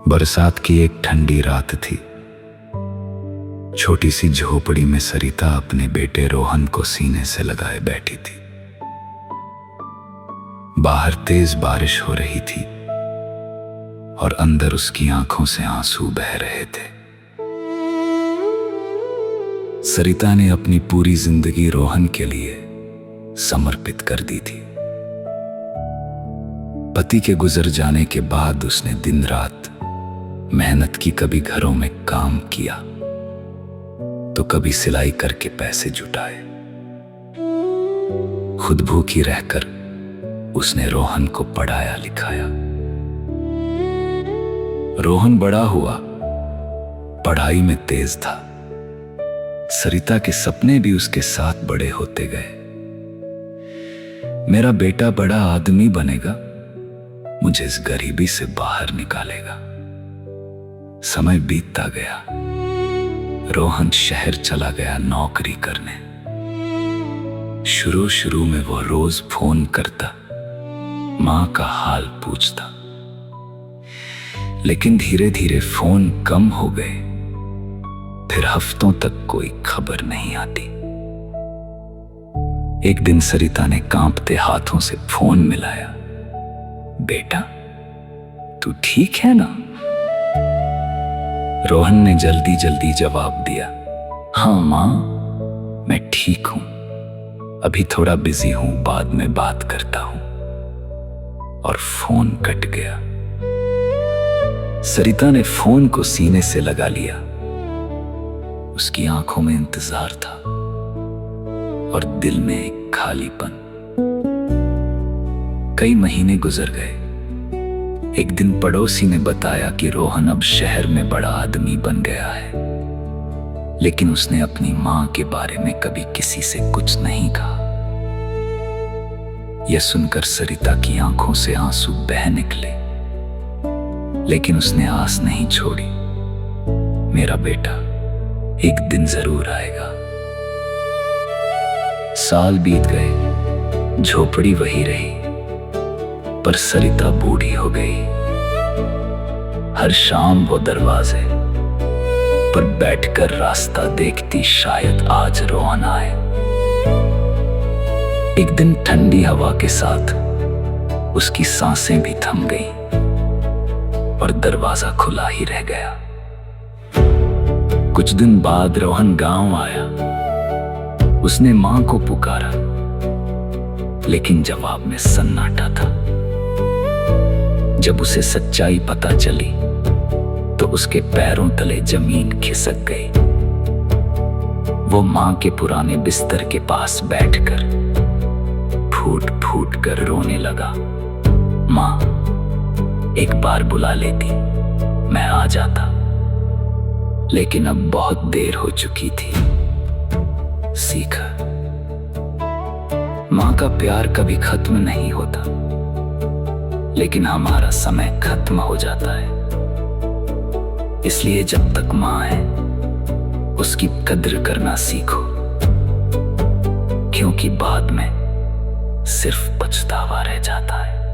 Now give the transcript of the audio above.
बरसात की एक ठंडी रात थी। छोटी सी झोपड़ी में सरिता अपने बेटे रोहन को सीने से लगाए बैठी थी। बाहर तेज बारिश हो रही थी और अंदर उसकी आंखों से आंसू बह रहे थे। सरिता ने अपनी पूरी जिंदगी रोहन के लिए समर्पित कर दी थी। पति के गुजर जाने के बाद उसने दिन रात मेहनत की, कभी घरों में काम किया तो कभी सिलाई करके पैसे जुटाए। खुद भूखी रहकर उसने रोहन को पढ़ाया लिखाया। रोहन बड़ा हुआ, पढ़ाई में तेज था। सरिता के सपने भी उसके साथ बड़े होते गए। मेरा बेटा बड़ा आदमी बनेगा, मुझे इस गरीबी से बाहर निकालेगा। समय बीतता गया। रोहन शहर चला गया नौकरी करने। शुरू में वो रोज फोन करता, मां का हाल पूछता, लेकिन धीरे धीरे फोन कम हो गए। फिर हफ्तों तक कोई खबर नहीं आती। एक दिन सरिता ने कांपते हाथों से फोन मिलाया। बेटा, तू ठीक है ना? रोहन ने जल्दी जल्दी जवाब दिया, हाँ मां, मैं ठीक हूं, अभी थोड़ा बिजी हूं, बाद में बात करता हूं। और फोन कट गया। सरिता ने फोन को सीने से लगा लिया। उसकी आंखों में इंतजार था और दिल में एक खालीपन। कई महीने गुजर गए। एक दिन पड़ोसी ने बताया कि रोहन अब शहर में बड़ा आदमी बन गया है, लेकिन उसने अपनी मां के बारे में कभी किसी से कुछ नहीं कहा। यह सुनकर सरिता की आंखों से आंसू बह निकले, लेकिन उसने आस नहीं छोड़ी। मेरा बेटा एक दिन जरूर आएगा। साल बीत गए, झोपड़ी वही रही, पर सरिता बूढ़ी हो गई। हर शाम वो दरवाजे पर बैठकर रास्ता देखती, शायद आज रोहन आए। एक दिन ठंडी हवा के साथ उसकी सांसें भी थम गईं और दरवाजा खुला ही रह गया। कुछ दिन बाद रोहन गांव आया। उसने मां को पुकारा, लेकिन जवाब में सन्नाटा था। जब उसे सच्चाई पता चली तो उसके पैरों तले जमीन खिसक गई। वो मां के पुराने बिस्तर के पास बैठकर फूट फूट कर रोने लगा। मां, एक बार बुला लेती, मैं आ जाता, लेकिन अब बहुत देर हो चुकी थी। सीखा, मां का प्यार कभी खत्म नहीं होता, लेकिन हमारा समय खत्म हो जाता है। इसलिए जब तक मां है, उसकी कद्र करना सीखो, क्योंकि बाद में सिर्फ पछतावा रह जाता है।